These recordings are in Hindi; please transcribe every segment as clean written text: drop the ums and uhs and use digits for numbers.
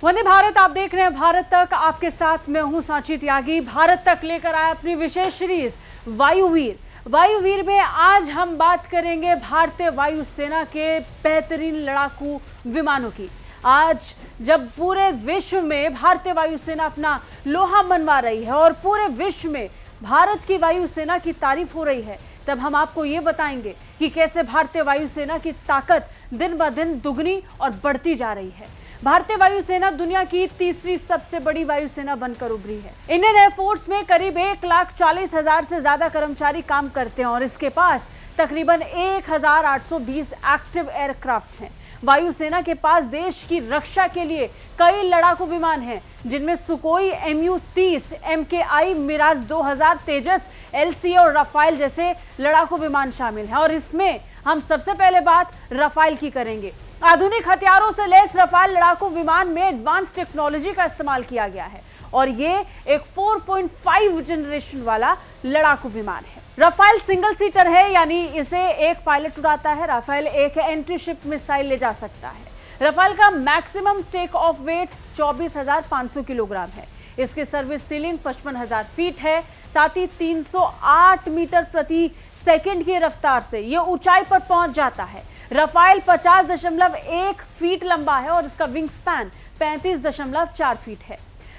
वंदे भारत आप देख रहे हैं भारत तक, आपके साथ मैं हूं सांची त्यागी। भारत तक लेकर आया अपनी विशेष सीरीज वायुवीर। वायुवीर में आज हम बात करेंगे भारतीय वायुसेना के बेहतरीन लड़ाकू विमानों की। आज जब पूरे विश्व में भारतीय वायुसेना अपना लोहा मनवा रही है और पूरे विश्व में भारत की वायुसेना की तारीफ हो रही है, तब हम आपको ये बताएंगे कि कैसे भारतीय वायुसेना की ताकत दिन ब दिन दुगनी और बढ़ती जा रही है। भारतीय वायुसेना दुनिया की तीसरी सबसे बड़ी वायुसेना बनकर उभरी है। इंडियन एयरफोर्स में करीब 1,40,000 से ज्यादा कर्मचारी काम करते हैं और इसके पास तकरीबन 1,820 एक्टिव एयरक्राफ्ट्स हैं। वायुसेना के पास देश की रक्षा के लिए कई लड़ाकू विमान हैं, जिनमें सुकोई MU-30, MKI, मिराज 2000, तेजस, LCA और राफेल जैसे लड़ाकू विमान शामिल हैं। और इसमें हम सबसे पहले बात राफेल की करेंगे। आधुनिक हथियारों से लैस राफेल लड़ाकू विमान में एडवांस टेक्नोलॉजी का इस्तेमाल किया गया है और ये एक 4.5 जनरेशन वाला लड़ाकू विमान है। राफेल सिंगल सीटर है, यानी इसे एक पायलट उड़ाता है। राफेल एक एंटी शिप मिसाइल ले जा सकता है। राफेल का maximum take off weight 24,500 kilogram है। इसकी सर्विस सीलिंग 55,000 फीट है। साथ ही 308 मीटर प्रति सेकंड की रफ्तार से यह ऊंचाई पर पहुंच जाता है। राफेल 50.1 फीट लंबा है और इसका विंग स्पैन 35.4 फीट है।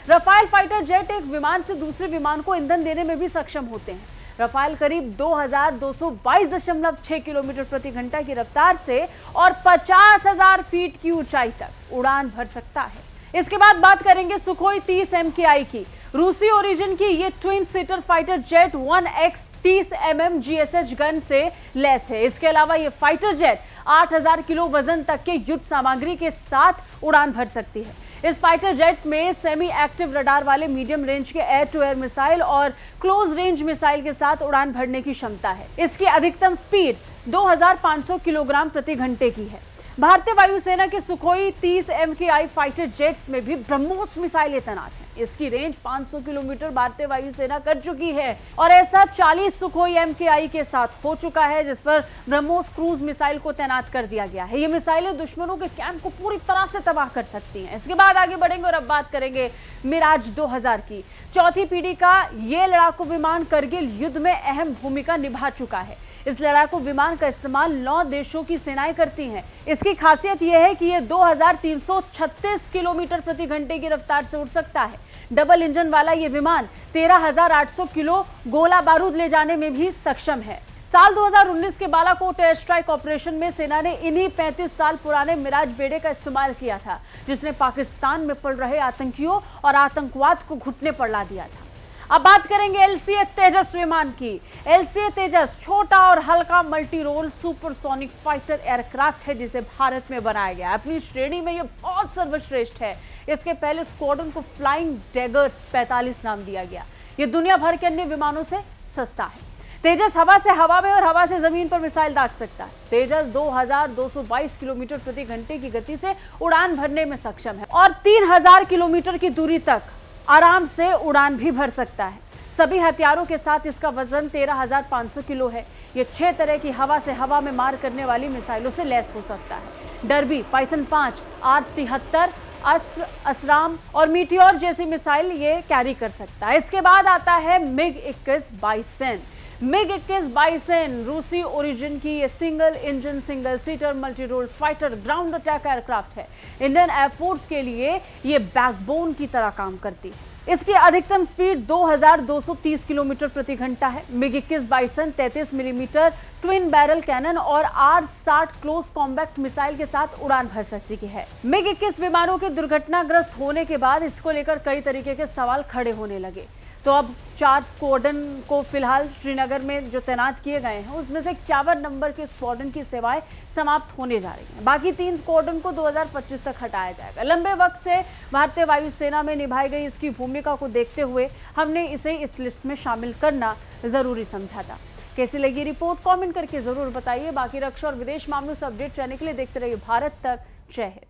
राफेल फाइटर जेट एक विमान से दूसरे विमान को ईंधन देने में भी सक्षम होते हैं। राफेल करीब 2,222.6 किलोमीटर प्रति घंटा की रफ्तार से और 50,000 फीट की ऊंचाई तक उड़ान भर सकता है। इसके बाद बात करेंगे सुकोई 30 MKI की। रूसी ओरिजिन की ये twin seater fighter jet 1X 30 mm GSH gun से लैस है। इसके अलावा ये फाइटर जेट 8,000 किलो वजन तक के युद्ध सामग्री के साथ उड़ान भर सकती है। इस फाइटर जेट में सेमी एक्टिव रडार वाले मीडियम रेंज के एयर टू एयर मिसाइल और क्लोज रेंज मिसाइल के साथ उड़ान भरने की क्षमता है। इसकी अधिकतम स्पीड 2,500 किलोग्राम प्रति घंटे की है। भारतीय वायुसेना के सुकोई 30 MKI फाइटर जेट्स में भी ब्रह्मोस मिसाइलें तैनात हैं। इसकी रेंज 500 किलोमीटर भारतीय वायुसेना कर चुकी है और ऐसा 40 सुकोई MKI के साथ हो चुका है, जिस पर ब्रह्मोस क्रूज मिसाइल को तैनात कर दिया गया है। ये मिसाइलें दुश्मनों के कैंप को पूरी तरह से तबाह कर सकती हैं। इसके बाद आगे बढ़ेंगे और अब बात करेंगे मिराज 2000 की। चौथी पीढ़ी का ये लड़ाकू विमान करगिल युद्ध में अहम भूमिका निभा चुका है। इस लड़ाकू विमान का इस्तेमाल 9 देशों की सेनाएं करती हैं। इसकी खासियत यह है कि यह 2,336 किलोमीटर प्रति घंटे की रफ्तार से उड़ सकता है। डबल इंजन वाला यह विमान 13,800 किलो गोला बारूद ले जाने में भी सक्षम है। साल 2019 के बालाकोट एयर स्ट्राइक ऑपरेशन में सेना ने इन्हीं 35 साल पुराने मिराज बेड़े का इस्तेमाल किया था, जिसने पाकिस्तान में पड़ रहे आतंकियों और आतंकवाद को घुटने पर ला दिया था। अब बात करेंगे LCA तेजस विमान की। LCA तेजस छोटा और हल्का multi role supersonic fighter aircraft है, जिसे भारत में बनाया गया। अपनी श्रेणी में यह बहुत सर्वश्रेष्ठ है। इसके पहले स्क्वाड्रन को फ्लाइंग डैगर्स 45 नाम दिया गया। यह दुनिया भर के अन्य विमानों से सस्ता है। तेजस हवा से हवा में और हवा से जमीन पर मिसाइल दाग सकता है। तेजस 2,222 किलोमीटर प्रति घंटे की गति से उड़ान भरने में सक्षम है और 3,000 किलोमीटर की दूरी तक आराम से उड़ान भी भर सकता है। सभी हथियारों के साथ इसका वजन 13,500 किलो है। ये 6 तरह की हवा से हवा में मार करने वाली मिसाइलों से लैस हो सकता है। डर्बी, पाइथन 5, R-73, अस्त्र, असराम और मीटियोर जैसी मिसाइल ये कैरी कर सकता है। इसके बाद आता है MiG-21 बाइसन। MiG-21 बाइसन रूसी ओरिजिन की ये single engine single seater multi role fighter ground attack aircraft है। इंडियन एयरफोर्स के लिए ये बैकबोन की तरह काम करती है। इसकी अधिकतम स्पीड 2,230 किलोमीटर प्रति घंटा है। MiG-21 Bison 33 millimetre twin barrel cannon और R-60 क्लोज कॉम्बैक्ट मिसाइल के साथ उड़ान भर सकती है। MiG-21 विमानों के दुर्घटनाग्रस्त होने के बाद इसको लेकर कई तरीके के सवाल खड़े होने लगे। तो अब 4 स्क्वाड्रन को फिलहाल श्रीनगर में जो तैनात किए गए हैं, उसमें से 51 नंबर के स्क्वाड्रन की सेवाएं समाप्त होने जा रही हैं। बाकी 3 स्क्वाड्रन को 2025 तक हटाया जाएगा। लंबे वक्त से भारतीय वायुसेना में निभाई गई इसकी भूमिका को देखते हुए हमने इसे इस लिस्ट में शामिल करना जरूरी समझा था। कैसी लगी रिपोर्ट कमेंट करके जरूर बताइए। बाकी रक्षा और विदेश मामलों से अपडेट रहने के लिए देखते रहिए भारत तक। जय हिंद।